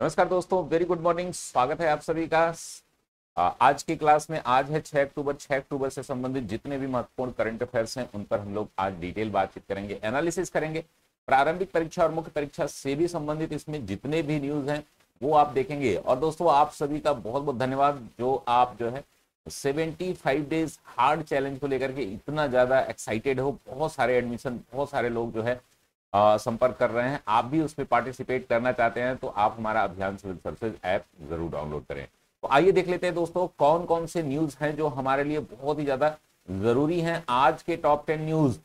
नमस्कार दोस्तों, very good morning. स्वागत है आप सभी का। आज की क्लास में आज है 6 अक्टूबर से संबंधित जितने भी महत्वपूर्ण करंट अफेयर्स हैं उन पर हम लोग आज डिटेल बातचीत करेंगे, एनालिसिस करेंगे। प्रारंभिक परीक्षा और मुख्य परीक्षा से भी संबंधित इसमें जितने भी न्यूज हैं वो आप देखेंगे। और दोस्तों आप सभी का बहुत बहुत धन्यवाद जो आप जो है 75 डेज हार्ड चैलेंज को लेकर के इतना ज्यादा एक्साइटेड हो। बहुत सारे एडमिशन, बहुत सारे लोग जो है संपर्क कर रहे हैं। आप भी उसमें पार्टिसिपेट करना चाहते हैं तो आप हमारा अभियान सिविल सर्विसेज ऐप जरूर डाउनलोड करें। तो आइए देख लेते हैं दोस्तों कौन कौन से न्यूज हैं जो हमारे लिए बहुत ही ज्यादा जरूरी हैं। आज के टॉप 10 न्यूज,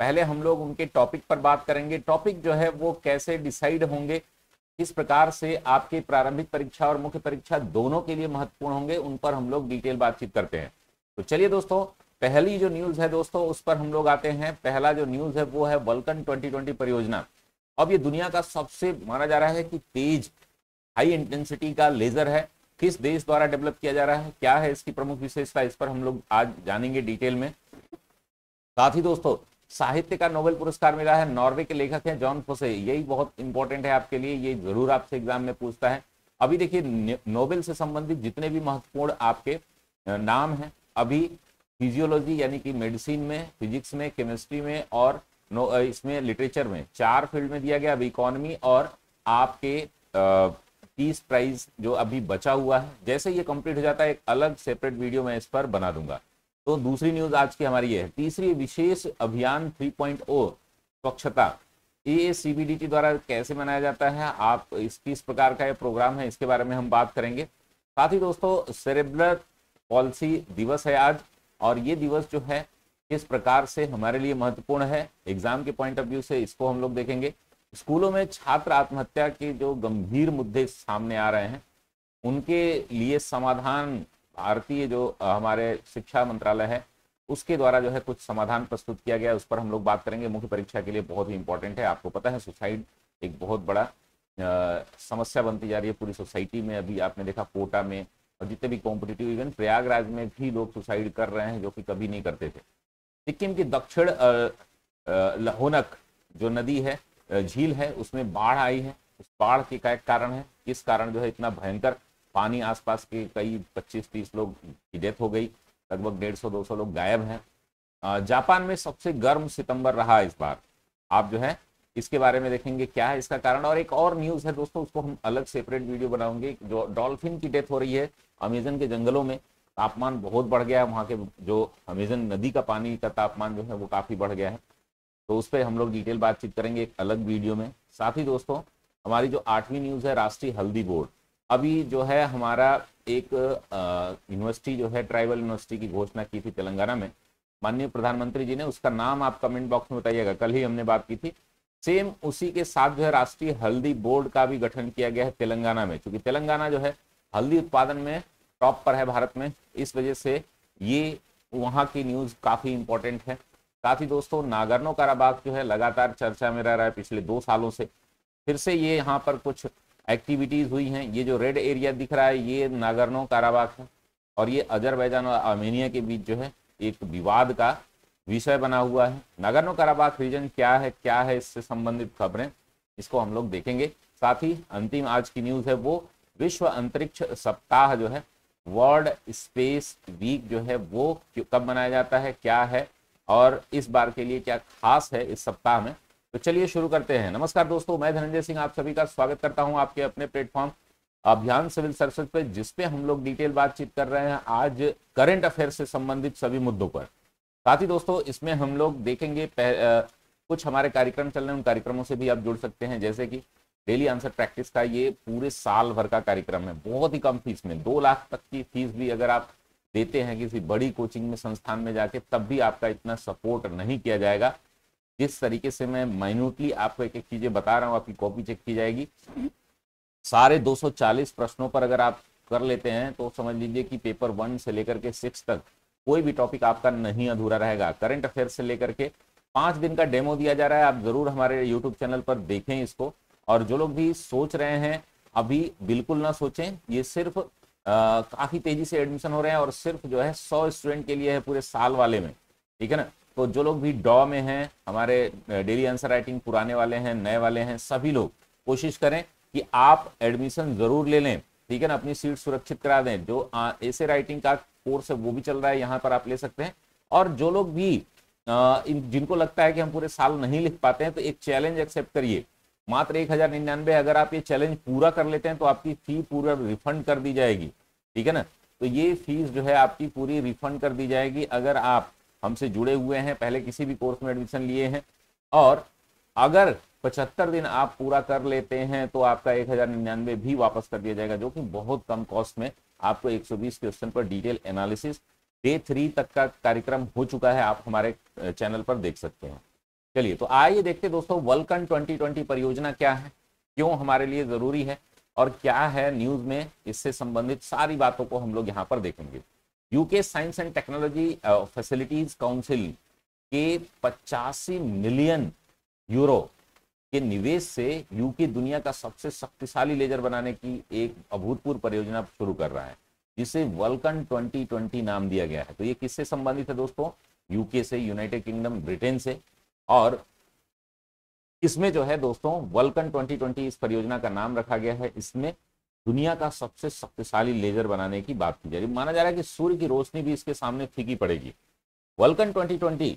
पहले हम लोग उनके टॉपिक पर बात करेंगे। टॉपिक जो है वो कैसे डिसाइड होंगे, किस प्रकार से आपके प्रारंभिक परीक्षा और मुख्य परीक्षा दोनों के लिए महत्वपूर्ण होंगे, उन पर हम लोग डिटेल बातचीत करते हैं। तो चलिए दोस्तों, पहली जो न्यूज है दोस्तों उस पर हम लोग आते हैं। पहला जो न्यूज है वो है वल्कन 2020 परियोजना। अब ये दुनिया का सबसे माना जा रहा है कि तेज हाई इंटेंसिटी का लेजर है। किस देश द्वारा डेवलप किया जा रहा है, क्या है इसकी प्रमुख विशेषता, इस पर हम लोग आज जानेंगे डिटेल में। साथ ही दोस्तों साहित्य का नोबेल पुरस्कार मिला है, नॉर्वे के लेखक हैं जॉन फोसे। यही बहुत इंपॉर्टेंट है आपके लिए, ये जरूर आपसे एग्जाम में पूछता है। अभी देखिए नोबेल से संबंधित जितने भी महत्वपूर्ण आपके नाम हैं, अभी फिजियोलॉजी यानी कि मेडिसिन में, फिजिक्स में, केमिस्ट्री में और इसमें लिटरेचर में 4 फील्ड में दिया गया। अभी इकोनॉमी और आपके पीस प्राइज जो अभी बचा हुआ है, जैसे ये कंप्लीट हो जाता है एक अलग सेपरेट वीडियो मैं इस पर बना दूंगा। तो दूसरी न्यूज आज की हमारी ये है। तीसरी, विशेष अभियान 3.0 स्वच्छता AACBDT द्वारा कैसे मनाया जाता है, आप किस प्रकार का ये प्रोग्राम है, इसके बारे में हम बात करेंगे। साथ ही दोस्तों सेरेब्रल पॉलिसी दिवस है आज, और ये दिवस जो है किस प्रकार से हमारे लिए महत्वपूर्ण है एग्जाम के पॉइंट ऑफ व्यू से, इसको हम लोग देखेंगे। स्कूलों में छात्र आत्महत्या के जो गंभीर मुद्दे सामने आ रहे हैं उनके लिए समाधान, भारतीय जो हमारे शिक्षा मंत्रालय है उसके द्वारा जो है कुछ समाधान प्रस्तुत किया गया, उस पर हम लोग बात करेंगे। मुख्य परीक्षा के लिए बहुत ही इंपॉर्टेंट है। आपको पता है सुसाइड एक बहुत बड़ा समस्या बनती जा रही है पूरी सोसाइटी में। अभी आपने देखा कोटा में और जितने भी कॉम्पिटिटिव, इवन प्रयागराज में भी लोग सुसाइड कर रहे हैं जो कि कभी नहीं करते थे। सिक्किम की दक्षिण लहोनक जो नदी है, झील है, उसमें बाढ़ आई है। उस बाढ़ के क्या कारण है, किस कारण जो है इतना भयंकर पानी, आसपास के कई 25-30 लोग की डेथ हो गई, लगभग 150-200 लोग गायब हैं। जापान में सबसे गर्म सितंबर रहा इस बार। आप जो है इसके बारे में देखेंगे क्या है इसका कारण। और एक और न्यूज है दोस्तों, उसको हम अलग सेपरेट वीडियो बनाएंगे। जो डॉल्फिन की डेथ हो रही है अमेजन के जंगलों में, तापमान बहुत बढ़ गया है, वहाँ के जो अमेजन नदी का पानी का तापमान जो है वो काफी बढ़ गया है। तो उस पर हम लोग डिटेल बातचीत करेंगे एक अलग वीडियो में। साथ ही दोस्तों हमारी जो 8वीं न्यूज है, राष्ट्रीय हल्दी बोर्ड। अभी जो है हमारा एक यूनिवर्सिटी जो है ट्राइबल यूनिवर्सिटी की घोषणा की थी तेलंगाना में, माननीय प्रधानमंत्री जी ने। उसका नाम आप कमेंट बॉक्स में बताइएगा, कल ही हमने बात की थी। सेम उसी के साथ जो है राष्ट्रीय हल्दी बोर्ड का भी गठन किया गया है तेलंगाना में, क्योंकि तेलंगाना जो है हल्दी उत्पादन में टॉप पर है भारत में, इस वजह से ये वहाँ की न्यूज काफी इंपॉर्टेंट है। साथ ही दोस्तों नागर्नो काराबाख जो है लगातार चर्चा में रह रहा है पिछले 2 सालों से। फिर से ये यहाँ पर कुछ एक्टिविटीज हुई हैं। ये जो रेड एरिया दिख रहा है ये नागर्नो काराबाख है, और ये अजरबैजान और आर्मेनिया के बीच जो है एक विवाद का विषय बना हुआ है। नागर्नो काराबाख रीजन क्या है इससे संबंधित खबरें, इसको हम लोग देखेंगे। साथ ही अंतिम आज की न्यूज है वो विश्व अंतरिक्ष सप्ताह जो है, वर्ल्ड स्पेस वीक जो है वो कब मनाया जाता है, क्या है और इस बार के लिए क्या खास है इस सप्ताह में। तो चलिए शुरू करते हैं। नमस्कार दोस्तों, मैं धनंजय सिंह आप सभी का स्वागत करता हूं आपके अपने प्लेटफॉर्म अभियान सिविल सर्विसेज पे, जिसपे हम लोग डिटेल बातचीत कर रहे हैं आज करंट अफेयर से संबंधित सभी मुद्दों पर। साथ ही दोस्तों इसमें हम लोग देखेंगे कुछ हमारे कार्यक्रम चल रहे हैं, उन कार्यक्रमों से भी आप जुड़ सकते हैं, जैसे कि डेली आंसर प्रैक्टिस का ये पूरे साल भर का कार्यक्रम है, बहुत ही कम फीस में। 2 लाख तक की फीस भी अगर आप देते हैं किसी बड़ी कोचिंग में, संस्थान में जाके, तब भी आपका इतना सपोर्ट नहीं किया जाएगा। जिस तरीके से मैं माइन्यूटली आपको एक एक चीजें बता रहा हूँ, आपकी कॉपी चेक की जाएगी। सारे 240 प्रश्नों पर अगर आप कर लेते हैं तो समझ लीजिए कि पेपर 1 से लेकर के 6 तक कोई भी टॉपिक आपका नहीं अधूरा रहेगा। करंट अफेयर से लेकर के 5 दिन का डेमो दिया जा रहा है, आप जरूर हमारे यूट्यूब चैनल पर देखें इसको। और जो लोग भी सोच रहे हैं अभी बिल्कुल ना सोचें, ये सिर्फ काफी तेजी से एडमिशन हो रहे हैं और सिर्फ जो है 100 स्टूडेंट के लिए है पूरे साल वाले में, ठीक है ना। तो जो लोग भी डॉ में हैं, हमारे डेली आंसर राइटिंग पुराने वाले हैं, नए वाले हैं, सभी लोग कोशिश करें कि आप एडमिशन जरूर ले लें, ठीक है ना, अपनी सीट सुरक्षित करा दें। जो ऐसे राइटिंग का कोर्स है वो भी चल रहा है, यहाँ पर आप ले सकते हैं। और जो लोग भी जिनको लगता है कि हम पूरे साल नहीं लिख पाते हैं, तो एक चैलेंज एक्सेप्ट करिए, मात्र 1099। अगर आप ये चैलेंज पूरा कर लेते हैं तो आपकी फी पूरा रिफंड कर दी जाएगी, ठीक है ना। तो ये फीस जो है आपकी पूरी रिफंड कर दी जाएगी अगर आप हमसे जुड़े हुए हैं, पहले किसी भी कोर्स में एडमिशन लिए हैं, और अगर 75 दिन आप पूरा कर लेते हैं तो आपका 1099 भी वापस कर दिया जाएगा, जो कि बहुत कम कॉस्ट में आपको 120 क्वेश्चन पर डिटेल एनालिसिस डे 3 तक का कार्यक्रम हो चुका है, आप हमारे चैनल पर देख सकते हैं। चलिए तो आइए देखते हैं दोस्तों, वल्कन 2020 परियोजना क्या है, क्यों हमारे लिए जरूरी है और क्या है न्यूज में, इससे संबंधित सारी बातों को हम लोग यहाँ पर देखेंगे। UK science and technology facilities council के 85 मिलियन यूरो के निवेश से यूके दुनिया का सबसे शक्तिशाली लेजर बनाने की एक अभूतपूर्व परियोजना शुरू कर रहा है, जिसे वल्कन 2020 नाम दिया गया है। तो ये किससे संबंधित है दोस्तों? यूके से, यूनाइटेड किंगडम, ब्रिटेन से। और इसमें जो है दोस्तों वल्कन 2020 इस परियोजना का नाम रखा गया है। इसमें दुनिया का सबसे शक्तिशाली लेजर बनाने की बात की जा रही है। माना जा रहा है कि सूर्य की रोशनी भी इसके सामने फीकी पड़ेगी। वल्कन 2020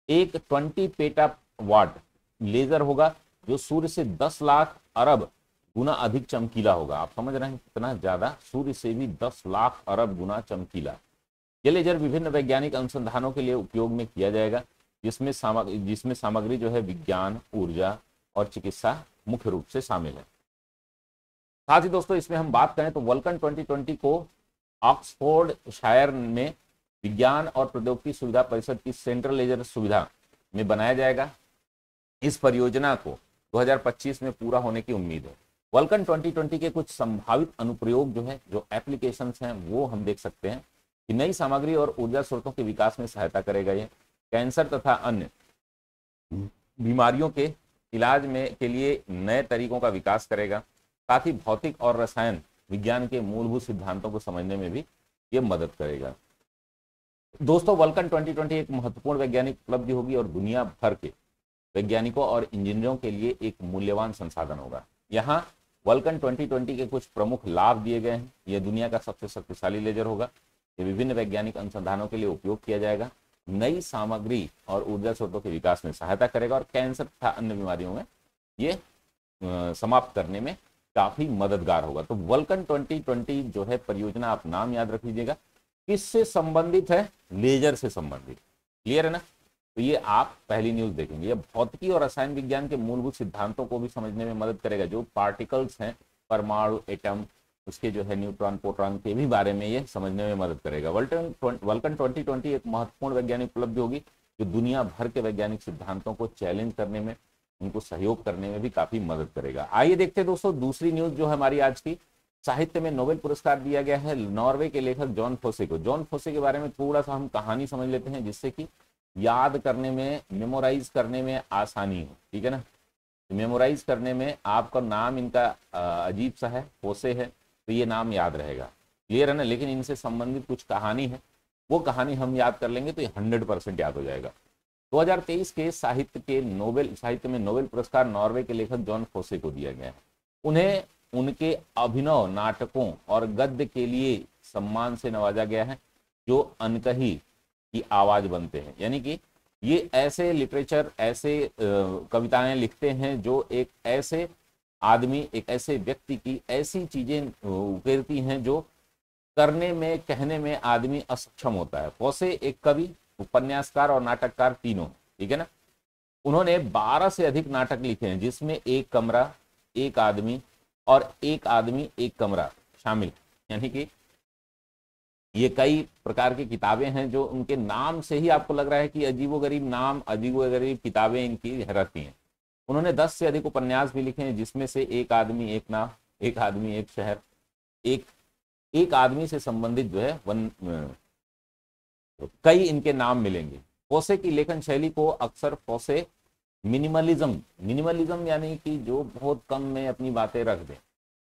एक 20 पेटा वाट लेजर होगा जो सूर्य से 10 लाख अरब गुना अधिक चमकीला होगा। आप समझ रहे हैं कितना ज्यादा, सूर्य से भी 10 लाख अरब गुना चमकीला। यह लेजर विभिन्न वैज्ञानिक अनुसंधानों के लिए उपयोग में किया जाएगा, जिसमें सामग्री जो है विज्ञान, ऊर्जा और चिकित्सा मुख्य रूप से शामिल है। साथ ही दोस्तों इसमें हम बात करें तो वल्कन 2020 को ऑक्सफोर्ड शायर में विज्ञान और प्रौद्योगिकी सुविधा परिषद की सेंट्रल लेजर सुविधा में बनाया जाएगा। इस परियोजना को 2025 में पूरा होने की उम्मीद है। वल्कन 2020 के कुछ संभावित अनुप्रयोग जो है, जो एप्लीकेशंस हैं, वो हम देख सकते हैं कि नई सामग्री और ऊर्जा स्रोतों के विकास में सहायता करेगा। ये कैंसर तथा अन्य बीमारियों के इलाज में के लिए नए तरीकों का विकास करेगा। साथ ही भौतिक और रसायन विज्ञान के मूलभूत सिद्धांतों को समझने में भी ये मदद करेगा। दोस्तों वल्कन 2020 एक महत्वपूर्ण वैज्ञानिक उपलब्धि होगी और दुनिया भर के वैज्ञानिकों और इंजीनियरों के लिए एक मूल्यवान संसाधन होगा। यहाँ वल्कन 2020 के कुछ प्रमुख लाभ दिए गए हैं। यह दुनिया का सबसे शक्तिशाली लेजर होगा। ये विभिन्न वैज्ञानिक अनुसंधानों के लिए उपयोग किया जाएगा, नई सामग्री और ऊर्जा स्रोतों के विकास में सहायता करेगा और कैंसर तथा अन्य बीमारियों में ये समाप्त करने में काफी मददगार होगा। तो वल्कन 2020 जो है परियोजना, आप नाम याद रख लीजिएगा, किससे संबंधित है? लेजर से संबंधित। क्लियर है ना? तो ये आप पहली न्यूज देखेंगे। ये भौतिकी और रसायन विज्ञान के मूलभूत सिद्धांतों को भी समझने में मदद करेगा। जो पार्टिकल्स हैं, परमाणु, एटम, उसके जो है न्यूट्रॉन, प्रोटॉन के भी बारे में ये समझने में मदद करेगा। वल्कन 2020 एक महत्वपूर्ण वैज्ञानिक उपलब्धि होगी जो दुनिया भर के वैज्ञानिक सिद्धांतों को चैलेंज करने में, उनको सहयोग करने में भी काफी मदद करेगा। आइए देखते हैं दोस्तों दूसरी न्यूज जो है हमारी आज की। साहित्य में नोबेल पुरस्कार दिया गया है नॉर्वे के लेखक जॉन फोसे को। जॉन फोसे के बारे में थोड़ा सा हम कहानी समझ लेते हैं, जिससे कि याद करने में, मेमोराइज करने में आसानी हो। ठीक है ना? मेमोराइज करने में आपका नाम इनका अजीब सा है, फोसे है, तो ये नाम याद रहेगा। क्लियर है ना? लेकिन इनसे संबंधित कुछ कहानी है, वो कहानी हम याद कर लेंगे तो ये 100% याद हो जाएगा। 2023 के साहित्य में नोबेल पुरस्कार नॉर्वे के लेखक जॉन फोसे को दिया गया है। उन्हें उनके अभिनव नाटकों और गद्य के लिए सम्मान से नवाजा गया है जो अनकही की आवाज बनते हैं। यानी कि ये ऐसे लिटरेचर, ऐसे कविताएं लिखते हैं जो एक ऐसे आदमी, एक ऐसे व्यक्ति की ऐसी चीजें उकेरती हैं जो करने में, कहने में आदमी असक्षम होता है। फोसे एक कवि, उपन्यासकार और नाटककार तीनों। ठीक है ना? उन्होंने 12 से अधिक नाटक लिखे हैं, जिसमें एक कमरा, एक आदमी और एक आदमी एक कमरा शामिल। यानी कि ये कई प्रकार की किताबें हैं जो उनके नाम से ही आपको लग रहा है कि अजीबोगरीब नाम, अजीबोगरीब किताबें इनकी रहती हैं। उन्होंने 10 से अधिक उपन्यास भी लिखे हैं, जिसमें से एक आदमी एक नाव, एक आदमी एक शहर, एक आदमी से संबंधित जो है कई इनके नाम मिलेंगे। फोसे की लेखन शैली को अक्सर फोसे मिनिमलिज्म यानी कि जो बहुत कम में अपनी बातें रख दें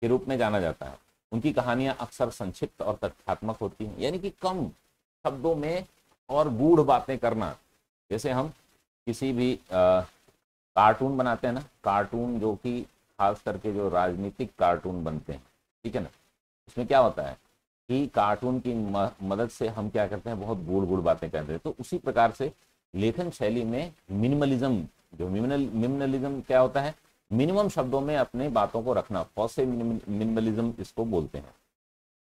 के रूप में जाना जाता है। उनकी कहानियां अक्सर संक्षिप्त और तथ्यात्मक होती हैं, यानी कि कम शब्दों में और गूढ़ बातें करना। जैसे हम किसी भी कार्टून बनाते हैं ना, कार्टून जो कि खास करके जो राजनीतिक कार्टून बनते हैं, ठीक है ना, उसमें क्या होता है कि कार्टून की मदद से हम क्या करते हैं, बहुत गुड़ गुड़ बातें करते हैं। तो उसी प्रकार से लेखन शैली में मिनिमलिज्म, जो मिनिमलिज्म क्या होता है, मिनिमम शब्दों में अपने बातों को रखना, फॉसे मिनिमलिज्म इसको बोलते हैं।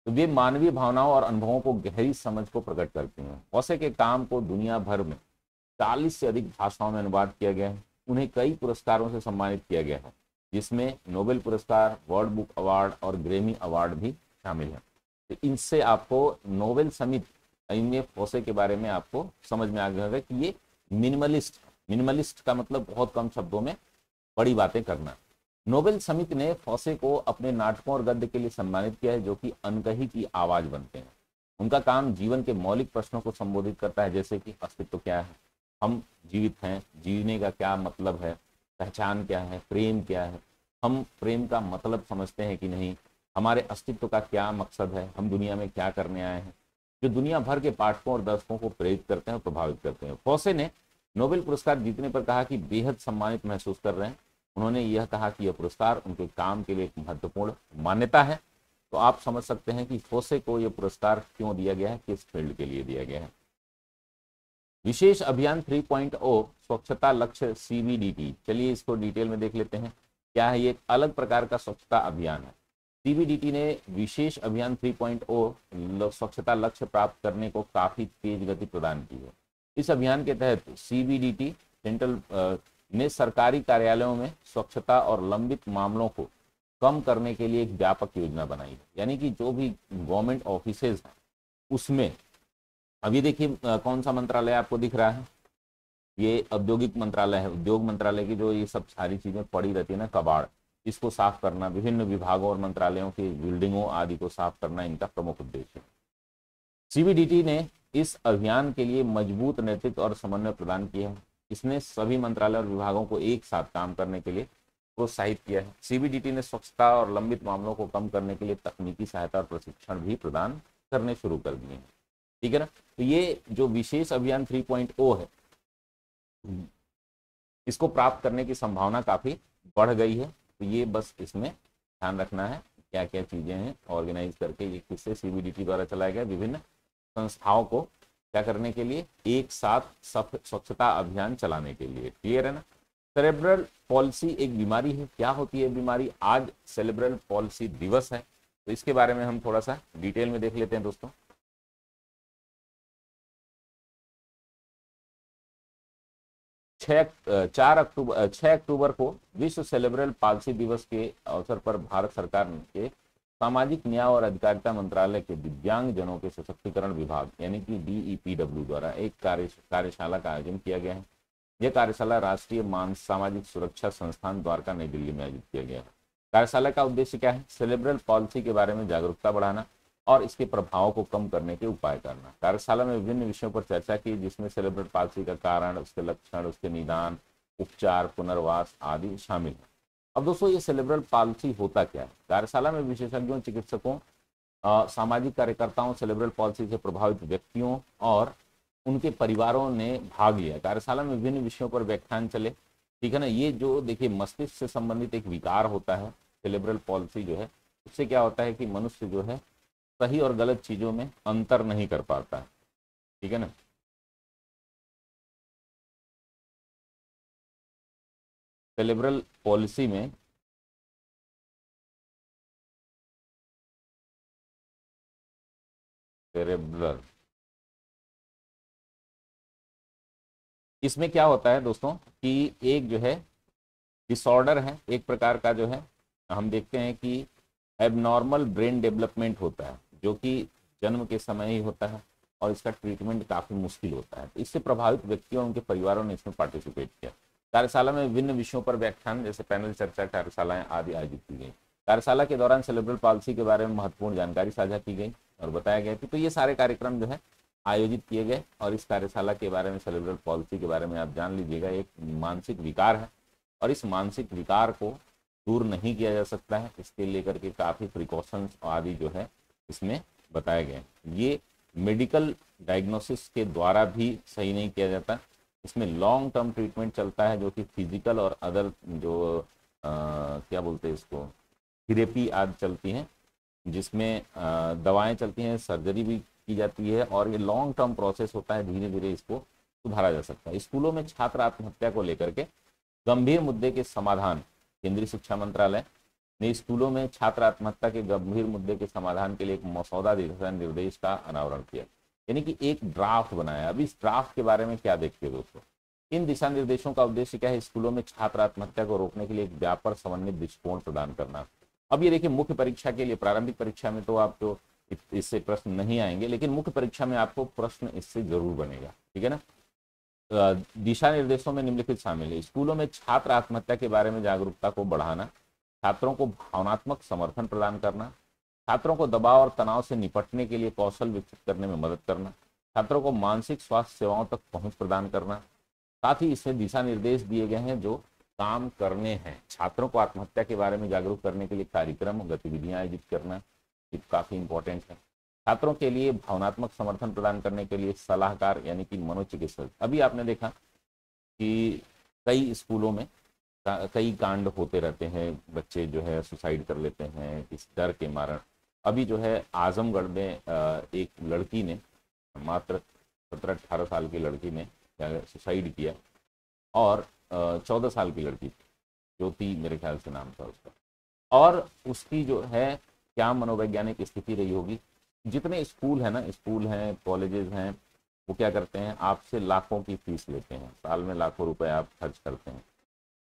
तो वे मानवीय भावनाओं और अनुभवों को गहरी समझ को प्रकट करते हैं। फॉसे के काम को दुनिया भर में 40 से अधिक भाषाओं में अनुवाद किया गया है। उन्हें कई पुरस्कारों से सम्मानित किया गया है, जिसमें नोबेल पुरस्कार, वर्ल्ड बुक अवार्ड और ग्रेमी अवार्ड भी शामिल है। तो इनसे आपको नोबेल समित इनमें फॉसे के बारे में आपको समझ में आ गया होगा कि ये मिनिमलिस्ट का मतलब बहुत कम शब्दों में बड़ी बातें करना। नोबेल समिति ने फॉसे को अपने नाटकों और गद्य के लिए सम्मानित किया है, जो कि अनकही की आवाज बनते हैं। उनका काम जीवन के मौलिक प्रश्नों को संबोधित करता है, जैसे कि अस्तित्व क्या है, हम जीवित हैं, जीने का क्या मतलब है, पहचान क्या है, प्रेम क्या है, हम प्रेम का मतलब समझते हैं कि नहीं, हमारे अस्तित्व का क्या मकसद है, हम दुनिया में क्या करने आए हैं, जो दुनिया भर के पाठकों और दर्शकों को प्रेरित करते हैं और प्रभावित करते हैं। फॉसे ने नोबेल पुरस्कार जीतने पर कहा कि बेहद सम्मानित महसूस कर रहे हैं। उन्होंने यह कहा कि यह पुरस्कार उनके काम के लिए एक महत्वपूर्ण मान्यता है। तो आप समझ सकते हैं कि फॉसे को यह पुरस्कार क्यों दिया गया है, किस फील्ड के लिए दिया गया है। विशेष अभियान 3.0 स्वच्छता लक्ष्य CBDT, चलिए इसको डिटेल में देख लेते हैं। क्या है, ये एक अलग प्रकार का स्वच्छता अभियान है। CBDT ने विशेष अभियान 3.0 स्वच्छता लक्ष्य प्राप्त करने को काफी तेज गति प्रदान की है। इस अभियान के तहत CBDT सेंट्रल ने सरकारी कार्यालयों में स्वच्छता और लंबित मामलों को कम करने के लिए एक व्यापक योजना बनाई है। यानी कि जो भी गवर्नमेंट ऑफिसेज हैं उसमें, अभी देखिए कौन सा मंत्रालय आपको दिख रहा है, ये औद्योगिक मंत्रालय है। उद्योग मंत्रालय की जो ये सब सारी चीजें पड़ी रहती है ना, कबाड़, इसको साफ करना, विभिन्न विभागों और मंत्रालयों की बिल्डिंगों आदि को साफ करना इनका प्रमुख उद्देश्य है। CBDT ने इस अभियान के लिए मजबूत नेतृत्व और समन्वय प्रदान किया है। इसने सभी मंत्रालय और विभागों को एक साथ काम करने के लिए प्रोत्साहित किया है। CBDT ने स्वच्छता और लंबित मामलों को कम करने के लिए तकनीकी सहायता और प्रशिक्षण भी प्रदान करने शुरू कर दिए हैं, ठीक है ना। तो ये जो विशेष अभियान 3.0 है, इसको प्राप्त करने की संभावना काफी बढ़ गई है। तो ये बस इसमें ध्यान रखना है क्या क्या चीजें हैं ऑर्गेनाइज करके, ये किससे, CBDT द्वारा चलाया गया, विभिन्न संस्थाओं को क्या करने के लिए, एक साथ स्वच्छता अभियान चलाने के लिए। क्लियर है ना। सेरेब्रल पॉलिसी एक बीमारी है। क्या होती है बीमारी? आज सेरेब्रल पॉलिसी दिवस है, तो इसके बारे में हम थोड़ा सा डिटेल में देख लेते हैं दोस्तों। 6 अक्टूबर को विश्व सेरेब्रल पॉलिसी दिवस के अवसर पर भारत सरकार के सामाजिक न्याय और अधिकारिता मंत्रालय के दिव्यांग जनों के सशक्तिकरण विभाग यानी कि DEPW द्वारा एक कार्यशाला का आयोजन किया गया है। यह कार्यशाला राष्ट्रीय सामाजिक सुरक्षा संस्थान द्वारका नई दिल्ली में आयोजित किया गया है। कार्यशाला का उद्देश्य क्या है? सेरेब्रल पॉलिसी के बारे में जागरूकता बढ़ाना और इसके प्रभावों को कम करने के उपाय करना। कार्यशाला में विभिन्न विषयों पर चर्चा की, जिसमें सेरेब्रल पॉलिसी का कारण, उसके लक्षण, उसके निदान, उपचार, पुनर्वास आदि शामिल है। अब दोस्तों, ये सेरेब्रल पॉलिसी होता क्या है? कार्यशाला में विशेषज्ञों, चिकित्सकों, सामाजिक कार्यकर्ताओं, सेरेब्रल पॉलिसी से प्रभावित व्यक्तियों और उनके परिवारों ने भाग लिया। कार्यशाला में विभिन्न विषयों पर व्याख्यान चले, ठीक है ना। ये जो देखिए मस्तिष्क से संबंधित एक विकार होता है, सेरेब्रल पॉलिसी जो है, उससे क्या होता है कि मनुष्य जो है सही और गलत चीजों में अंतर नहीं कर पाता है, ठीक है ना। सेरेब्रल पॉलिसी में सेरेब्रल, इसमें क्या होता है दोस्तों कि एक जो है डिसऑर्डर है, एक प्रकार का जो है, हम देखते हैं कि एबनॉर्मल ब्रेन डेवलपमेंट होता है, जो कि जन्म के समय ही होता है और इसका ट्रीटमेंट काफी मुश्किल होता है। तो इससे प्रभावित व्यक्तियों और उनके परिवारों ने इसमें पार्टिसिपेट किया। कार्यशाला में विभिन्न विषयों पर व्याख्यान जैसे पैनल चर्चा, कार्यशालाएं आदि आयोजित की गई। कार्यशाला के दौरान सेरेब्रल पॉलिसी के बारे में महत्वपूर्ण जानकारी साझा की गई और बताया गया कि तो ये सारे कार्यक्रम जो है आयोजित किए गए। और इस कार्यशाला के बारे में, सेरेब्रल पॉलिसी के बारे में आप जान लीजिएगा, एक मानसिक विकार है और इस मानसिक विकार को दूर नहीं किया जा सकता है। इसके लेकर के काफ़ी प्रिकॉशंस आदि जो है इसमें बताए गए। ये मेडिकल डायग्नोसिस के द्वारा भी सही नहीं किया जाता, इसमें लॉन्ग टर्म ट्रीटमेंट चलता है, जो कि फिजिकल और अदर जो क्या बोलते हैं इसको, थेरेपी आज चलती हैं, जिसमें दवाएं चलती हैं, सर्जरी भी की जाती है, और ये लॉन्ग टर्म प्रोसेस होता है, धीरे धीरे इसको सुधारा जा सकता है। स्कूलों में छात्र आत्महत्या को लेकर के गंभीर मुद्दे के समाधान, केंद्रीय शिक्षा मंत्रालय ने स्कूलों में छात्र आत्महत्या के गंभीर मुद्दे के समाधान के लिए एक मसौदा दिशा निर्देश का अनावरण किया, यानी कि एक ड्राफ्ट बनाया। अब इस ड्राफ्ट के बारे में क्या देखते हो दोस्तों, इन दिशा निर्देशों का उद्देश्य क्या है, स्कूलों में छात्र आत्महत्या को रोकने के लिए एक व्यापक समन्वित दृष्टिकोण प्रदान करना। अब ये देखिए, मुख्य परीक्षा के लिए, प्रारंभिक परीक्षा में तो आपको इससे प्रश्न नहीं आएंगे, लेकिन मुख्य परीक्षा में आपको प्रश्न इससे जरूर बनेगा, ठीक है ना। दिशा निर्देशों में निम्नलिखित शामिल है, स्कूलों में छात्र आत्महत्या के बारे में जागरूकता को बढ़ाना, छात्रों को भावनात्मक समर्थन प्रदान करना, छात्रों को दबाव और तनाव से निपटने के लिए कौशल विकसित करने में मदद करना, छात्रों को मानसिक स्वास्थ्य सेवाओं तक पहुंच प्रदान करना। साथ ही इसमें दिशा निर्देश दिए गए हैं जो काम करने हैं, छात्रों को आत्महत्या के बारे में जागरूक करने के लिए कार्यक्रम गतिविधियां आयोजित करना, ये काफी इंपॉर्टेंट है। छात्रों के लिए भावनात्मक समर्थन प्रदान करने के लिए सलाहकार यानी कि मनोचिकित्सक। अभी आपने देखा कि कई स्कूलों में कई कांड होते रहते हैं, बच्चे जो है सुसाइड कर लेते हैं इस डर के मारण। अभी जो है आजमगढ़ में एक लड़की ने, मात्र 17-18 साल की लड़की ने सुसाइड किया, और 14 साल की लड़की थी, ज्योति मेरे ख्याल से नाम था उसका, और उसकी जो है क्या मनोवैज्ञानिक स्थिति रही होगी। जितने स्कूल है ना, स्कूल हैं, कॉलेजेस हैं, वो क्या करते हैं, आपसे लाखों की फीस लेते हैं, साल में लाखों रुपए आप खर्च करते हैं।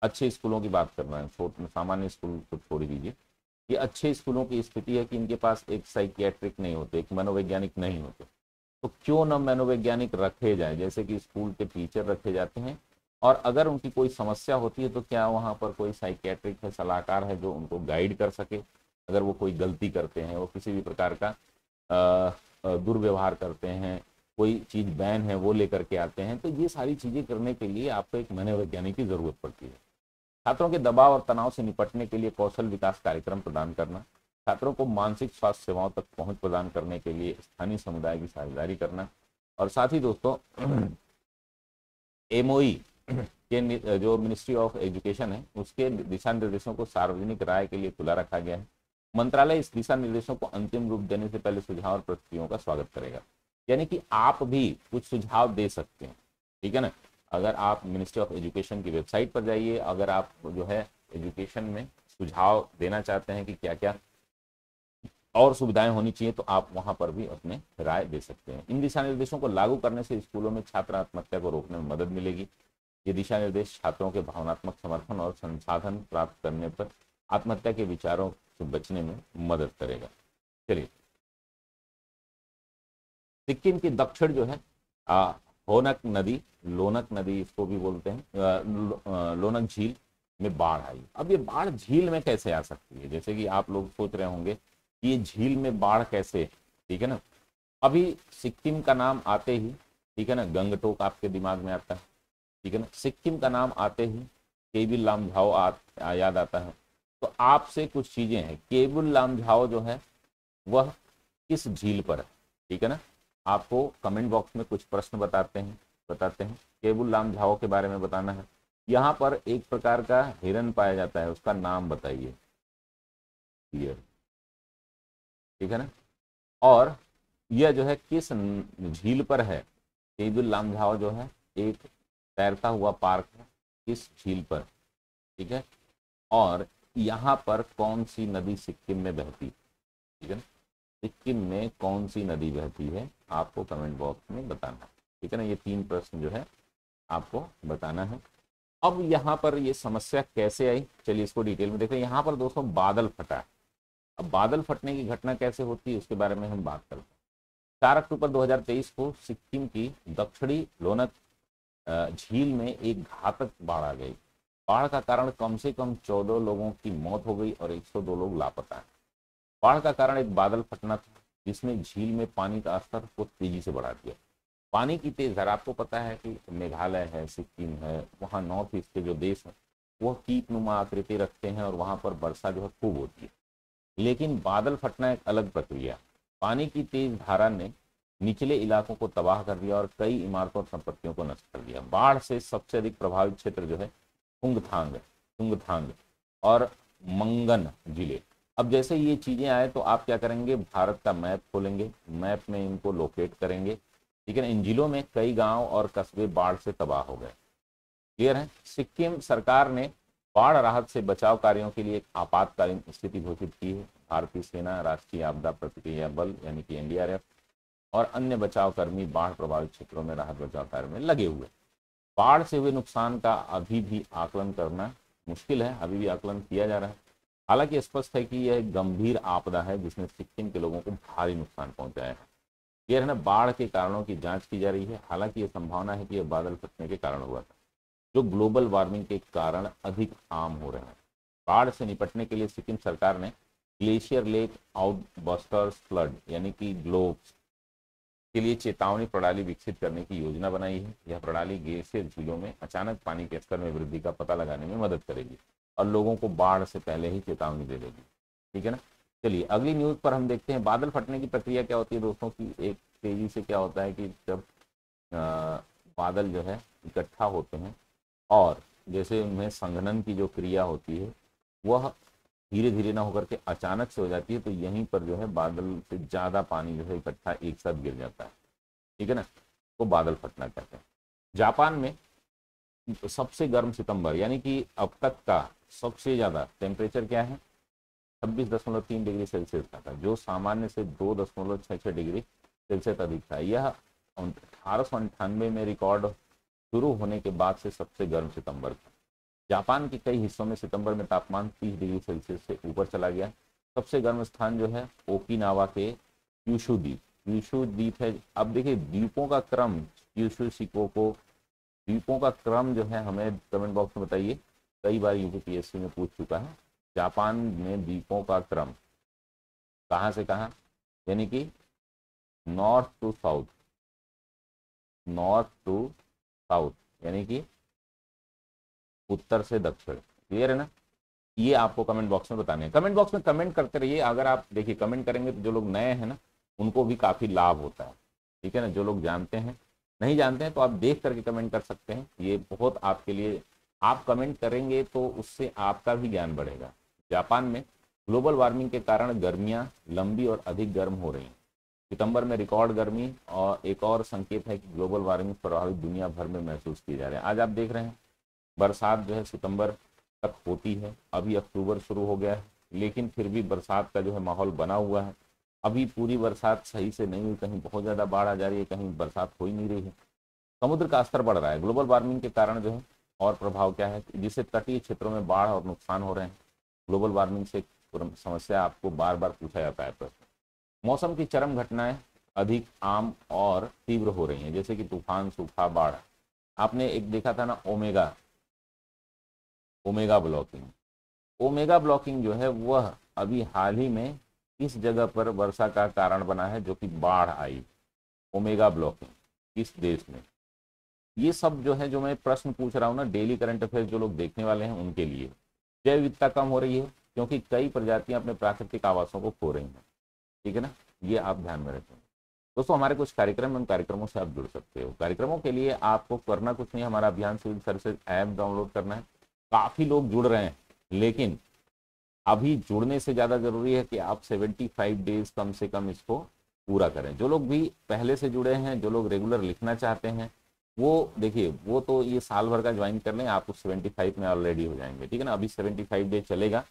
अच्छे स्कूलों की बात कर रहे हैं, सामान्य स्कूल को छोड़ दीजिए। ये अच्छे स्कूलों की स्थिति है कि इनके पास एक साइकियाट्रिक नहीं होते, एक मनोवैज्ञानिक नहीं होते, तो क्यों न मनोवैज्ञानिक रखे जाए, जैसे कि स्कूल के टीचर रखे जाते हैं, और अगर उनकी कोई समस्या होती है तो क्या वहाँ पर कोई साइकियाट्रिक है, सलाहकार है जो उनको गाइड कर सके। अगर वो कोई गलती करते हैं, वो किसी भी प्रकार का दुर्व्यवहार करते हैं, कोई चीज़ बैन है वो लेकर के आते हैं, तो ये सारी चीज़ें करने के लिए आपको एक मनोवैज्ञानिक की ज़रूरत पड़ती है। छात्रों के दबाव और तनाव से निपटने के लिए कौशल विकास कार्यक्रम प्रदान करना, छात्रों को मानसिक स्वास्थ्य सेवाओं तक पहुंच प्रदान करने के लिए स्थानीय समुदाय की साझेदारी करना, और साथ ही दोस्तों एमओई के जो मिनिस्ट्री ऑफ एजुकेशन है उसके दिशा निर्देशों को सार्वजनिक राय के लिए खुला रखा गया है। मंत्रालय इस दिशा निर्देशों को अंतिम रूप देने से पहले सुझाव और प्रतिक्रियाओं का स्वागत करेगा, यानी कि आप भी कुछ सुझाव दे सकते हैं, ठीक है ना। अगर आप मिनिस्ट्री ऑफ एजुकेशन की वेबसाइट पर जाइए, अगर आप जो है एजुकेशन में सुझाव देना चाहते हैं कि क्या क्या और सुविधाएं होनी चाहिए, तो आप वहां पर भी अपने राय दे सकते हैं। इन दिशा निर्देशों को लागू करने से स्कूलों में छात्र आत्महत्या को रोकने में मदद मिलेगी। ये दिशा निर्देश छात्रों के भावनात्मक समर्थन और संसाधन प्राप्त करने पर आत्महत्या के विचारों से बचने में मदद करेगा। चलिए, सिक्किम की दक्षिण जो है होनक नदी, लोनक नदी इसको भी बोलते हैं, लोनक झील में बाढ़ आई। अब ये बाढ़ झील में कैसे आ सकती है, जैसे कि आप लोग सोच रहे होंगे कि ये झील में बाढ़ कैसे, ठीक है ना। अभी सिक्किम का नाम आते ही, ठीक है ना, गंगटोक आपके दिमाग में आता है, ठीक है ना। सिक्किम का नाम आते ही केबिल लामझाओ याद आता है। तो आपसे कुछ चीजें हैं, केबिल लामझाओ जो है वह किस झील पर है, ठीक है ना। आपको कमेंट बॉक्स में कुछ प्रश्न बताते हैं, केबिल लामझाओ के बारे में बताना है। यहाँ पर एक प्रकार का हिरन पाया जाता है, उसका नाम बताइए, ठीक है ना। और यह जो है किस झील पर है, केबिल लामझाओ जो है एक तैरता हुआ पार्क है, किस झील पर, ठीक है। और यहाँ पर कौन सी नदी सिक्किम में बहती, ठीक है ना, सिक्किम में कौन सी नदी बहती है, आपको कमेंट बॉक्स में बताना है, ठीक है ना। ये 3 प्रश्न जो है आपको बताना है। अब यहाँ पर ये समस्या कैसे आई, चलिए इसको डिटेल में देखें। यहाँ पर दोस्तों बादल फटा है। अब बादल फटने की घटना कैसे होती है उसके बारे में हम बात करते हैं। 4 अक्टूबर 2023 को सिक्किम की दक्षिणी लोनक झील में एक घातक बाढ़ आ गई। बाढ़ का कारण कम से कम 14 लोगों की मौत हो गई और 102 लोग लापता हैं। बाढ़ का कारण एक बादल फटना था जिसने झील में पानी का स्तर को तेजी से बढ़ा दिया। पानी की तेज धारा, आपको पता है कि मेघालय है, सिक्किम है, वहाँ नॉर्थ ईस्ट के जो देश हैं वो कीटनुमा आकृति रखते हैं और वहाँ पर वर्षा जो है खूब होती है। लेकिन बादल फटना एक अलग प्रक्रिया। पानी की तेज धारा ने निचले इलाकों को तबाह कर दिया और कई इमारतों और संपत्तियों को नष्ट कर दिया। बाढ़ से सबसे अधिक प्रभावित क्षेत्र जो है तुंगथांग और मंगन जिले। अब जैसे ये चीजें आए तो आप क्या करेंगे, भारत का मैप खोलेंगे, मैप में इनको लोकेट करेंगे, ठीक है ना। इन जिलों में कई गांव और कस्बे बाढ़ से तबाह हो गए। क्लियर है। सिक्किम सरकार ने बाढ़ राहत से बचाव कार्यों के लिए एक आपातकालीन स्थिति घोषित की है। भारतीय सेना, राष्ट्रीय आपदा प्रतिक्रिया बल यानी कि एनडीआरएफ और अन्य बचाव कर्मी बाढ़ प्रभावित क्षेत्रों में राहत बचाव कार्य में लगे हुए। बाढ़ से हुए नुकसान का अभी भी आकलन करना मुश्किल है, अभी भी आकलन किया जा रहा है। हालांकि स्पष्ट है कि यह एक गंभीर आपदा है जिसने सिक्किम के लोगों को भारी नुकसान पहुंचाया है। यह है ना, बाढ़ के कारणों की जांच की जा रही है। हालांकि यह संभावना है कि यह बादल फटने के कारण हुआ था, जो ग्लोबल वार्मिंग के कारण अधिक आम हो रहे हैं। बाढ़ से निपटने के लिए सिक्किम सरकार ने ग्लेशियर लेक आउटबस्टर्स फ्लड यानी कि ग्लोब्स के लिए चेतावनी प्रणाली विकसित करने की योजना बनाई है। यह प्रणाली ग्लेशियर झीलों में अचानक पानी के स्तर में वृद्धि का पता लगाने में मदद करेगी और लोगों को बाढ़ से पहले ही चेतावनी दे देगी, ठीक है ना। चलिए अगली न्यूज पर हम देखते हैं। बादल फटने की प्रक्रिया क्या होती है दोस्तों की, एक तेजी से क्या होता है कि जब बादल जो है इकट्ठा होते हैं और जैसे उनमें संघनन की जो क्रिया होती है वह धीरे धीरे ना होकर के अचानक से हो जाती है, तो यहीं पर जो है बादल से ज़्यादा पानी जो है इकट्ठा एक साथ गिर जाता है, ठीक है ना, तो बादल फटना कहते हैं। जापान में सबसे गर्म सितंबर यानी कि अब तक का सबसे ज़्यादा टेम्परेचर क्या है, 26.3 डिग्री सेल्सियस का था, जो सामान्य से 2.66 डिग्री सेल्सियस अधिक था। यह 1898 में रिकॉर्ड शुरू होने के बाद से सबसे गर्म सितंबर था। जापान के कई हिस्सों में सितंबर में तापमान 30 डिग्री सेल्सियस से ऊपर चला गया। सबसे गर्म स्थान जो है ओकिनावा के क्यूशु द्वीप, क्यूशु द्वीप है। अब देखिए द्वीपों का क्रम, क्यूशु शिकोको द्वीपों का क्रम जो है हमें कमेंट बॉक्स में बताइए, कई बार यूपीपीएससी में पूछ चुका है। जापान में द्वीपों का क्रम कहाँ से कहाँ, यानी कि north to south, north to south यानी कि उत्तर से दक्षिण। क्लियर है ना, ये आपको कमेंट बॉक्स में बताने हैं। कमेंट बॉक्स में कमेंट करते रहिए। अगर आप देखिए कमेंट करेंगे तो जो लोग नए हैं ना उनको भी काफ़ी लाभ होता है, ठीक है ना। जो लोग जानते हैं, नहीं जानते हैं तो आप देख करके कमेंट कर सकते हैं, ये बहुत आपके लिए, आप कमेंट करेंगे तो उससे आपका भी ज्ञान बढ़ेगा। जापान में ग्लोबल वार्मिंग के कारण गर्मियां लंबी और अधिक गर्म हो रही हैं। सितंबर में रिकॉर्ड गर्मी और एक और संकेत है कि ग्लोबल वार्मिंग प्रभावित दुनिया भर में महसूस किए जा रहे हैं। आज आप देख रहे हैं बरसात जो है सितंबर तक होती है, अभी अक्टूबर शुरू हो गया है, लेकिन फिर भी बरसात का जो है माहौल बना हुआ है। अभी पूरी बरसात सही से नहीं हुई, कहीं बहुत ज़्यादा बाढ़ आ जा रही है, कहीं बरसात हो ही नहीं रही है। समुद्र का स्तर बढ़ रहा है। ग्लोबल वार्मिंग के कारण जो है और प्रभाव क्या है, जिससे तटीय क्षेत्रों में बाढ़ और नुकसान हो रहे हैं। ग्लोबल वार्मिंग से समस्या आपको बार बार पूछा जाता है प्रश्न। मौसम की चरम घटनाएं अधिक आम और तीव्र हो रही हैं, जैसे कि तूफान, सूखा, बाढ़। आपने एक देखा था ना ओमेगा ब्लॉकिंग, ओमेगा ब्लॉकिंग जो है वह अभी हाल ही में इस जगह पर वर्षा का कारण बना है जो कि बाढ़ आई। ओमेगा ब्लॉकिंग किस देश में, ये सब जो है जो मैं प्रश्न पूछ रहा हूँ ना, डेली करंट अफेयर्स जो लोग देखने वाले हैं उनके लिए। जैव विविधता कम हो रही है क्योंकि कई प्रजातियां अपने प्राकृतिक आवासों को खो रही हैं, ठीक है ना, ये आप ध्यान में रखें। दोस्तों हमारे कुछ कार्यक्रम, उन कार्यक्रमों से आप जुड़ सकते हो। कार्यक्रमों के लिए आपको करना कुछ नहीं, हमारा अभियान सिविल सर्विसेज ऐप डाउनलोड करना है। काफ़ी लोग जुड़ रहे हैं, लेकिन अभी जुड़ने से ज़्यादा ज़रूरी है कि आप 75 डेज कम से कम इसको पूरा करें। जो लोग भी पहले से जुड़े हैं, जो लोग रेगुलर लिखना चाहते हैं, वो देखिए वो तो ये साल भर का ज्वाइन कर लें, आप उस 75 में ऑलरेडी हो जाएंगे, ठीक है ना। अभी 75 डे चलेगा,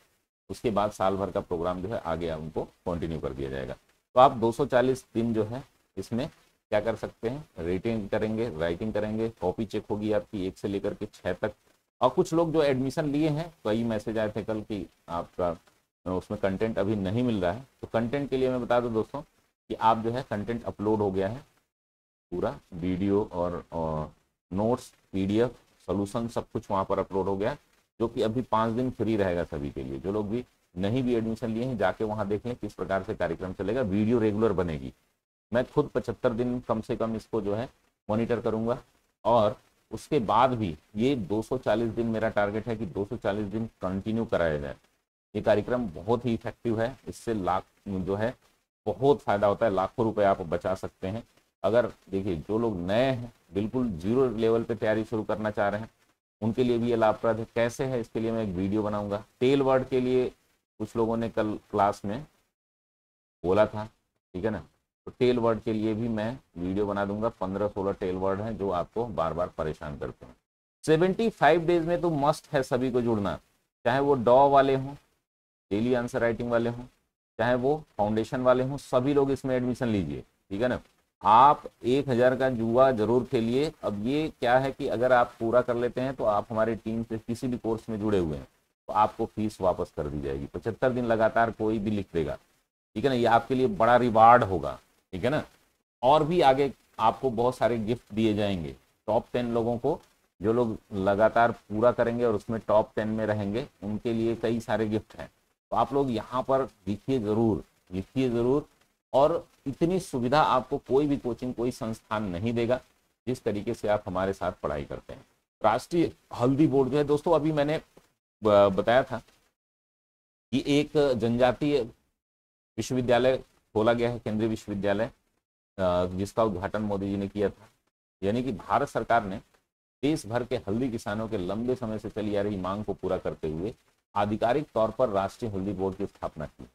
उसके बाद साल भर का प्रोग्राम जो है आगे उनको कंटिन्यू कर दिया जाएगा। तो आप 240 दिन जो है इसमें क्या कर सकते हैं, रीडिंग करेंगे, राइटिंग करेंगे, कॉपी चेक होगी आपकी 1 से लेकर के 6 तक। और कुछ लोग जो एडमिशन लिए हैं, कई मैसेज आए थे कल कि आपका उसमें कंटेंट अभी नहीं मिल रहा है, तो कंटेंट के लिए मैं बता दूं दोस्तों कि आप जो है कंटेंट अपलोड हो गया है, पूरा वीडियो और नोट्स, पीडीएफ, सॉल्यूशन सब कुछ वहाँ पर अपलोड हो गया, जो कि अभी 5 दिन फ्री रहेगा सभी के लिए। जो लोग भी नहीं भी एडमिशन लिए हैं जाके वहाँ देख लें किस प्रकार से कार्यक्रम चलेगा। वीडियो रेगुलर बनेगी, मैं खुद 75 दिन कम से कम इसको जो है मॉनिटर करूँगा, और उसके बाद भी ये 240 दिन मेरा टारगेट है कि 240 दिन कंटिन्यू कराया जाए। ये कार्यक्रम बहुत ही इफेक्टिव है, इससे लाख जो है बहुत फायदा होता है, लाखों रुपए आप बचा सकते हैं। अगर देखिए जो लोग नए हैं, बिल्कुल जीरो लेवल पे तैयारी शुरू करना चाह रहे हैं, उनके लिए भी ये लाभप्रद है। कैसे है इसके लिए मैं एक वीडियो बनाऊंगा। टेल वर्ड के लिए कुछ लोगों ने कल क्लास में बोला था, ठीक है ना, तो टेल वर्ड के लिए भी मैं वीडियो बना दूंगा। 15-16 टेल वर्ड हैं जो आपको बार बार परेशान करते हैं। 75 डेज में तो मस्ट है सभी को जुड़ना, चाहे वो डॉ वाले हों, डेली आंसर राइटिंग वाले हों, चाहे वो फाउंडेशन वाले हों, सभी लोग इसमें एडमिशन लीजिए, ठीक है ना। आप 1000 का जुआ जरूर खेलिए। अब ये क्या है कि अगर आप पूरा कर लेते हैं तो आप हमारी टीम से किसी भी कोर्स में जुड़े हुए हैं तो आपको फीस वापस कर दी जाएगी। 75 दिन लगातार कोई भी लिख देगा, ठीक है ना, ये आपके लिए बड़ा रिवार्ड होगा, ठीक है ना। और भी आगे आपको बहुत सारे गिफ्ट दिए जाएंगे। टॉप 10 लोगों को, जो लोग लगातार पूरा करेंगे और उसमें टॉप 10 में रहेंगे, उनके लिए कई सारे गिफ्ट हैं। तो आप लोग यहाँ पर लिखिए जरूर, लिखिए जरूर। और इतनी सुविधा आपको कोई भी कोचिंग, कोई संस्थान नहीं देगा जिस तरीके से आप हमारे साथ पढ़ाई करते हैं। राष्ट्रीय हल्दी बोर्ड जो है दोस्तों, अभी मैंने बताया था कि एक जनजातीय विश्वविद्यालय खोला गया है, केंद्रीय विश्वविद्यालय, जिसका उद्घाटन मोदी जी ने किया था। यानी कि भारत सरकार ने देश भर के हल्दी किसानों के लंबे समय से चली आ रही मांग को पूरा करते हुए आधिकारिक तौर पर राष्ट्रीय हल्दी बोर्ड की स्थापना की।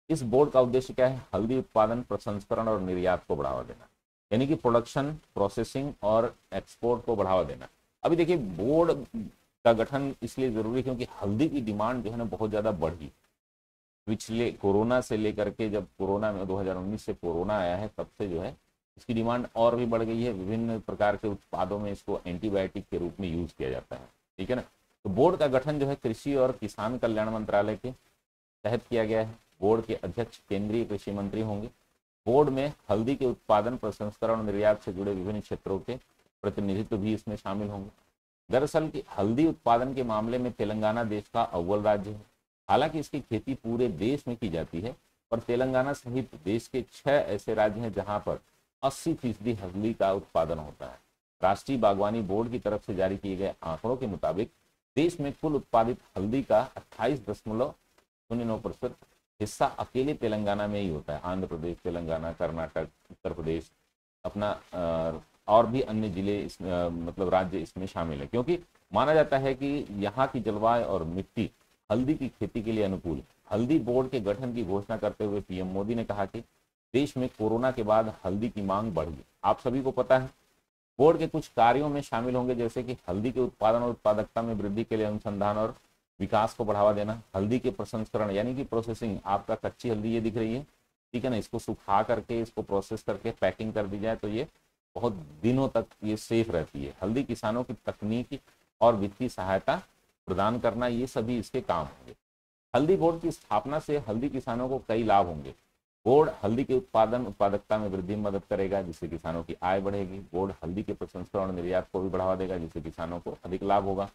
इस बोर्ड का उद्देश्य क्या है? हल्दी उत्पादन, प्रसंस्करण और निर्यात को बढ़ावा देना, यानी कि प्रोडक्शन, प्रोसेसिंग और एक्सपोर्ट को बढ़ावा देना। अभी देखिए, बोर्ड का गठन इसलिए जरूरी है क्योंकि हल्दी की डिमांड जो है ना बहुत ज्यादा बढ़ी। पिछले कोरोना से लेकर के, जब कोरोना में 2019 से कोरोना आया है, तब से जो है इसकी डिमांड और भी बढ़ गई है। विभिन्न प्रकार के उत्पादों में इसको एंटीबायोटिक के रूप में यूज किया जाता है, ठीक है ना। तो बोर्ड का गठन जो है कृषि और किसान कल्याण मंत्रालय के तहत किया गया है। बोर्ड के अध्यक्ष केंद्रीय कृषि मंत्री होंगे। बोर्ड में हल्दी के उत्पादन, प्रसंस्करण और निर्यात से जुड़े विभिन्न क्षेत्रों के प्रतिनिधित्व भी इसमें शामिल होंगे। दरअसल कि हल्दी उत्पादन के मामले में तेलंगाना देश का अव्वल राज्य है। हालांकि इसकी खेती पूरे देश में की जाती है, पर तेलंगाना सहित देश के 6 ऐसे राज्य हैं जहां पर 80% हल्दी का उत्पादन होता है। राष्ट्रीय बागवानी बोर्ड की तरफ से जारी किए गए आंकड़ों के मुताबिक देश में कुल उत्पादित हल्दी का 28.09% हिस्सा अकेले तेलंगाना में ही होता है। आंध्र प्रदेश, तेलंगाना, कर्नाटक, उत्तर प्रदेश, अपना और भी अन्य जिले मतलब राज्य इसमें शामिल है, क्योंकि माना जाता है कि यहाँ की जलवायु और मिट्टी हल्दी की खेती के लिए अनुकूल है। हल्दी बोर्ड के गठन की घोषणा करते हुए पीएम मोदी ने कहा कि देश में कोरोना के बाद हल्दी की मांग बढ़ गई। आप सभी को पता है, बोर्ड के कुछ कार्यों में शामिल होंगे जैसे कि हल्दी के उत्पादन और उत्पादकता में वृद्धि के लिए अनुसंधान और विकास को बढ़ावा देना, हल्दी के प्रसंस्करण यानी कि प्रोसेसिंग, आपका कच्ची हल्दी ये दिख रही है, ठीक है ना, इसको सुखा करके, इसको प्रोसेस करके पैकिंग कर दी जाए तो ये बहुत दिनों तक ये सेफ रहती है। हल्दी किसानों की तकनीकी और वित्तीय सहायता प्रदान करना, ये सभी इसके काम होंगे। हल्दी बोर्ड की स्थापना से हल्दी किसानों को कई लाभ होंगे। बोर्ड हल्दी के उत्पादन, उत्पादकता में वृद्धि में मदद करेगा जिससे किसानों की आय बढ़ेगी। बोर्ड हल्दी के प्रसंस्करण और निर्यात को भी बढ़ावा देगा जिससे किसानों को अधिक लाभ होगा।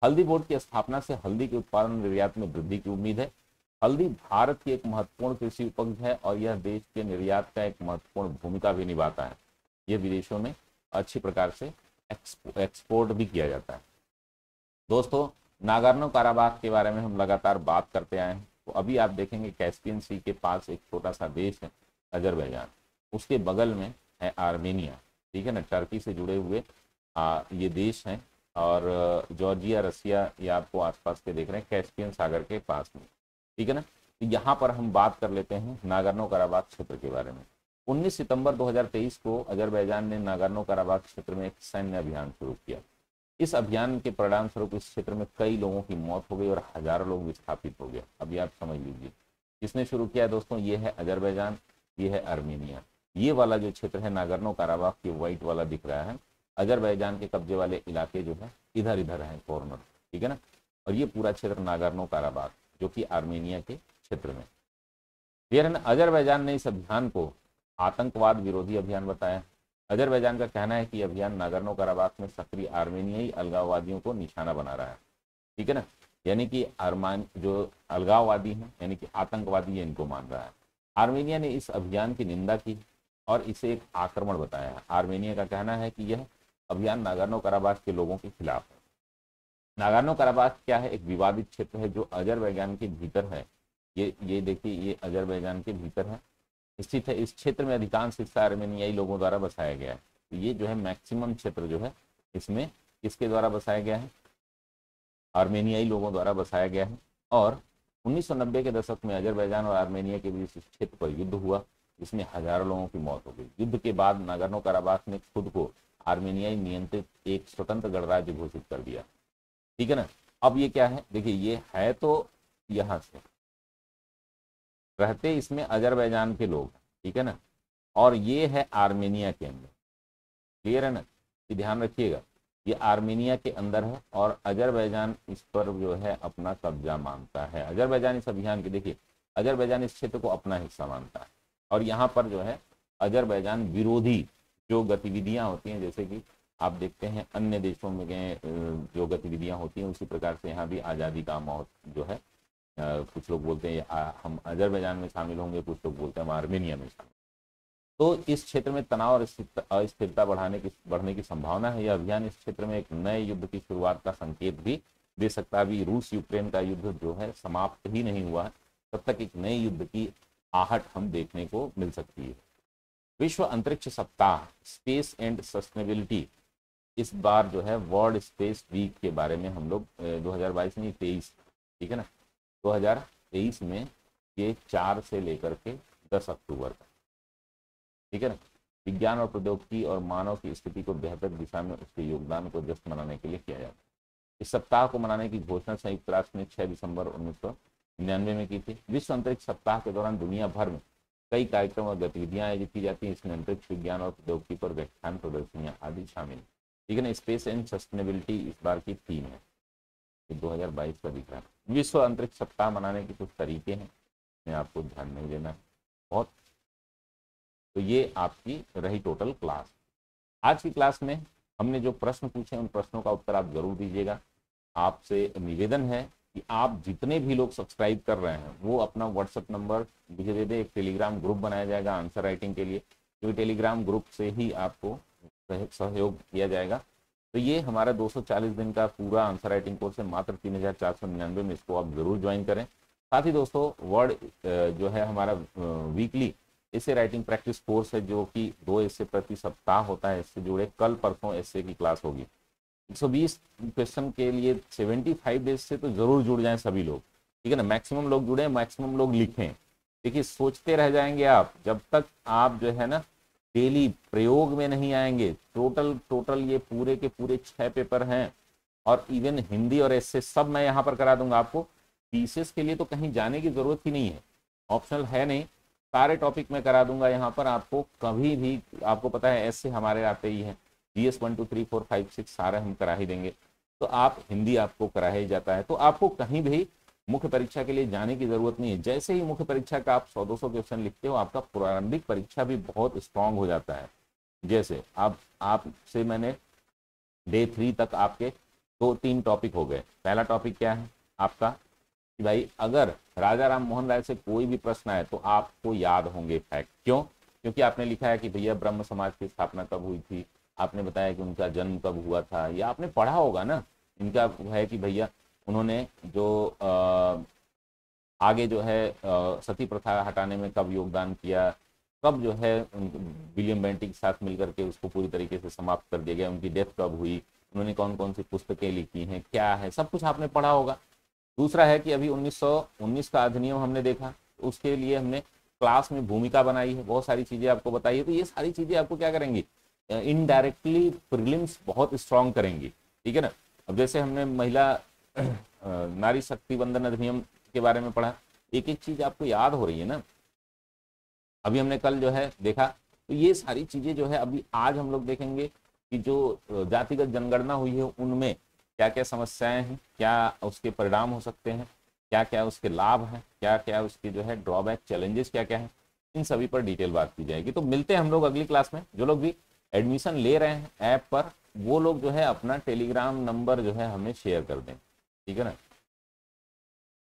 हल्दी बोर्ड की स्थापना से हल्दी के उत्पादन और निर्यात में वृद्धि की उम्मीद है। हल्दी भारत की एक महत्वपूर्ण कृषि उपज है और यह देश के निर्यात का एक महत्वपूर्ण भूमिका भी निभाता है। यह विदेशों में अच्छी प्रकार से एक्सपोर्ट भी किया जाता है। दोस्तों, नागोर्नो काराबाख के बारे में हम लगातार बात करते आए हैं। तो अभी आप देखेंगे कैस्पियन सी के पास एक छोटा सा देश है अजरबैजान, उसके बगल में है आर्मेनिया, ठीक है ना, टर्की से जुड़े हुए ये देश हैं। और जॉर्जिया, रसिया, ये आपको आसपास के देख रहे हैं, कैस्पियन सागर के पास में, ठीक है ना। तो यहाँ पर हम बात कर लेते हैं नागोर्नो काराबाख क्षेत्र के बारे में। 19 सितंबर 2023 को अजरबैजान ने नागोर्नो काराबाख क्षेत्र में एक सैन्य अभियान शुरू किया। इस अभियान के परिणाम स्वरूप इस क्षेत्र में कई लोगों की मौत हो गई और हजारों लोग विस्थापित हो गए। अभी आप समझ लीजिए किसने शुरू किया दोस्तों, ये है अजरबैजान, ये है आर्मेनिया। ये वाला जो क्षेत्र है नागोर्नो काराबाख, ये व्हाइट वाला दिख रहा है, अजरबैजान के कब्जे वाले इलाके जो है इधर इधर है कॉर्नर, ठीक है ना। और ये पूरा क्षेत्र नागोर्नो काराबाख जो कि आर्मेनिया के क्षेत्र में। फिर अजरबैजान ने इस अभियान को आतंकवाद विरोधी अभियान बताया। अजरबैजान का कहना है कि यह अभियान नागोर्नो काराबाख में सक्रिय आर्मेनियाई अलगाववादियों को निशाना बना रहा है, ठीक है ना, यानी कि आर्मान जो अलगाववादी हैं यानी कि आतंकवादी है, इनको मान रहा है। आर्मेनिया ने इस अभियान की निंदा की और इसे एक आक्रमण बताया। आर्मेनिया का कहना है कि यह अभियान नागोर्नो काराबाख के लोगों के खिलाफ है। नागोर्नो काराबाख क्या है? एक विवादित क्षेत्र है जो अजरबैजान के भीतर है। ये देखिए, ये अजरबैजान के भीतर है स्थित है। इस क्षेत्र में अधिकांश हिस्सा आर्मेनियाई लोगों द्वारा बसाया गया है। तो ये जो है मैक्सिमम क्षेत्र जो है इसमें किसके द्वारा बसाया गया है? आर्मेनियाई लोगों द्वारा बसाया गया है। और 1990 के दशक में अजरबैजान और आर्मेनिया के बीच इस क्षेत्र पर युद्ध हुआ, जिसमें हजारों लोगों की मौत हो गई। युद्ध के बाद नागोर्नो कराबाख ने खुद को आर्मेनियाई नियंत्रित एक स्वतंत्र गणराज्य घोषित कर दिया। ठीक है ना। अब ये क्या है, देखिए ये है तो यहाँ से रहते इसमें अजरबैजान के लोग, ठीक है ना, और ये है आर्मेनिया के अंदर। क्लियर है ना, ये ध्यान रखिएगा, ये आर्मेनिया के अंदर है और अजरबैजान इस पर जो है अपना कब्जा मानता है। अजरबैजान इस अभियान के, देखिए अजरबैजान इस क्षेत्र को अपना हिस्सा मानता है और यहाँ पर जो है अजरबैजान विरोधी जो गतिविधियां होती हैं, जैसे कि आप देखते हैं अन्य देशों में गए जो गतिविधियां होती हैं, उसी प्रकार से यहाँ भी आज़ादी का माहौल जो है, कुछ लोग बोलते हैं हम अजरबैजान में शामिल होंगे, कुछ लोग बोलते हैं हम आर्मेनिया में शामिल। तो इस क्षेत्र में तनाव और अस्थिरता बढ़ने की संभावना है। यह अभियान इस क्षेत्र में एक नए युद्ध की शुरुआत का संकेत भी दे सकता है। अभी रूस यूक्रेन का युद्ध जो है समाप्त ही नहीं हुआ है, तब तक एक नए युद्ध की आहट हम देखने को मिल सकती है। विश्व अंतरिक्ष सप्ताह, स्पेस एंड सस्टेनेबिलिटी, इस बार जो है वर्ल्ड स्पेस वीक के बारे में हम लोग 2022 में 23, ठीक है ना, 2023 में ये 4 से लेकर के 10 अक्टूबर तक, ठीक है ना, विज्ञान और प्रौद्योगिकी और मानव की स्थिति को बेहतर दिशा में उसके योगदान को जश्न मनाने के लिए किया जाता है। इस सप्ताह को मनाने की घोषणा संयुक्त राष्ट्र ने 6 दिसंबर 1999 में की थी। विश्व अंतरिक्ष सप्ताह के दौरान दुनिया भर में कई कार्यक्रम और गतिविधियां आयोजित की जाती हैं। इसमें अंतरिक्ष विज्ञान और प्रौद्योगिकी पर व्याख्यान, प्रदर्शनियां आदि शामिल, ठीक है ना। स्पेस एंड सस्टेनेबिलिटी इस बार की थीम है, 2022 का दिख रहा है। विश्व अंतरिक्ष सप्ताह मनाने के कुछ तरीके हैं, मैं आपको ध्यान नहीं देना है बहुत। तो ये आपकी रही टोटल क्लास। आज की क्लास में हमने जो प्रश्न पूछे उन प्रश्नों का उत्तर आप जरूर दीजिएगा। आपसे निवेदन है कि आप जितने भी लोग सब्सक्राइब कर रहे हैं वो अपना व्हाट्सएप नंबर मुझे दे दे। एक टेलीग्राम ग्रुप बनाया जाएगा आंसर राइटिंग के लिए, क्योंकि टेलीग्राम ग्रुप से ही आपको सहयोग किया जाएगा। तो ये हमारा 240 दिन का पूरा आंसर राइटिंग कोर्स है, मात्र 3499 में। इसको आप जरूर ज्वाइन करें। साथ ही दोस्तों वर्ड जो है हमारा weekly essay writing practice course है, जो कि 2 एसे प्रति सप्ताह होता है। इससे जुड़े कल परसों एसे की क्लास होगी। 120 क्वेश्चन के लिए 75 डेज से तो जरूर जुड़ जाएं सभी लोग, ठीक है ना। मैक्सिमम लोग जुड़े, मैक्सिमम लोग लिखें। देखिए सोचते रह जाएंगे आप जब तक आप जो है ना डेली प्रयोग में नहीं आएंगे। टोटल ये पूरे के पूरे 6 पेपर हैं और इवन हिंदी और एसे सब मैं यहाँ पर करा दूंगा आपको। पीसीएस के लिए तो कहीं जाने की जरूरत ही नहीं है, ऑप्शनल है नहीं, सारे टॉपिक में करा दूंगा यहाँ पर आपको। कभी भी आपको पता है ऐसे हमारे आते ही हैं, जीएस 1 2 3 4 5 6 सारे हम करा ही देंगे। तो आप हिंदी आपको करा ही जाता है, तो आपको कहीं भी मुख्य परीक्षा के लिए जाने की जरूरत नहीं है। जैसे ही मुख्य परीक्षा का आप 100-200 क्वेश्चन लिखते हो, आपका प्रारंभिक परीक्षा भी बहुत स्ट्रांग हो जाता है। जैसे आपसे मैंने डे 3 तक आपके 2-3 टॉपिक हो गए। पहला टॉपिक क्या है आपका कि भाई अगर राजा राम मोहन राय से कोई भी प्रश्न आए तो आपको याद होंगे फैक्ट। क्यों? क्योंकि आपने लिखा है कि भैया ब्रह्म समाज की स्थापना कब हुई थी, आपने बताया कि उनका जन्म कब हुआ था, या आपने पढ़ा होगा ना। इनका है कि भैया उन्होंने जो आगे जो है सती प्रथा हटाने में कब योगदान किया, कब जो है विलियम बेंटिक के साथ मिलकर के उसको पूरी तरीके से समाप्त कर दिया गया, उनकी डेथ कब हुई, उन्होंने कौन कौन सी पुस्तकें लिखी हैं, क्या है, सब कुछ आपने पढ़ा होगा। दूसरा है कि अभी 1919 का अधिनियम हमने देखा, उसके लिए हमने क्लास में भूमिका बनाई है, बहुत सारी चीजें आपको बताई है। तो ये सारी चीजें आपको क्या करेंगी, इनडायरेक्टली प्रीलिम्स बहुत स्ट्रांग करेंगी, ठीक है ना। अब जैसे हमने महिला नारी शक्ति वंदन अधिनियम के बारे में पढ़ा, एक एक चीज आपको याद हो रही है ना। अभी हमने कल जो है देखा, तो ये सारी चीजें जो है अभी आज हम लोग देखेंगे कि जो जातिगत जनगणना हुई है उनमें क्या क्या समस्याएं हैं, क्या उसके परिणाम हो सकते हैं, क्या क्या उसके लाभ हैं, क्या क्या उसके जो है ड्रॉबैक चैलेंजेस क्या क्या हैं, इन सभी पर डिटेल बात की जाएगी। तो मिलते हैं हम लोग अगली क्लास में। जो लोग भी एडमिशन ले रहे हैं ऐप पर, वो लोग जो है अपना टेलीग्राम नंबर जो है हमें शेयर कर दें, ठीक है ना।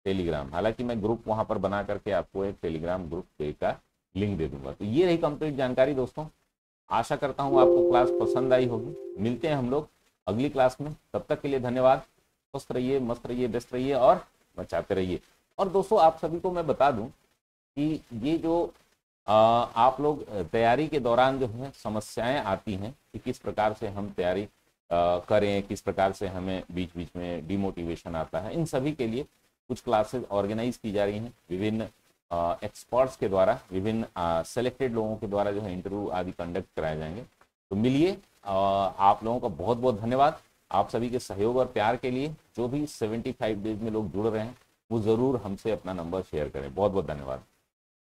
टेलीग्राम, हालांकि मैं ग्रुप वहां पर बना करके आपको एक टेलीग्राम ग्रुप का लिंक दे दूंगा। तो ये रही कंप्लीट जानकारी दोस्तों। आशा करता हूँ आपको क्लास पसंद आई होगी। मिलते हैं हम लोग अगली क्लास में, तब तक के लिए धन्यवाद। स्वस्थ रहिए, मस्त रहिए, व्यस्त रहिए और बचाते रहिए। और दोस्तों आप सभी को मैं बता दूं कि ये जो आप लोग तैयारी के दौरान जो है समस्याएं आती हैं कि किस प्रकार से हम तैयारी करें, किस प्रकार से हमें बीच बीच में डिमोटिवेशन आता है, इन सभी के लिए कुछ क्लासेस ऑर्गेनाइज की जा रही हैं विभिन्न एक्सपर्ट्स के द्वारा, विभिन्न सेलेक्टेड लोगों के द्वारा जो है इंटरव्यू आदि कंडक्ट कराए जाएंगे। तो मिलिए, आप लोगों का बहुत बहुत धन्यवाद आप सभी के सहयोग और प्यार के लिए। जो भी 75 डेज में लोग जुड़ रहे हैं वो ज़रूर हमसे अपना नंबर शेयर करें। बहुत बहुत धन्यवाद।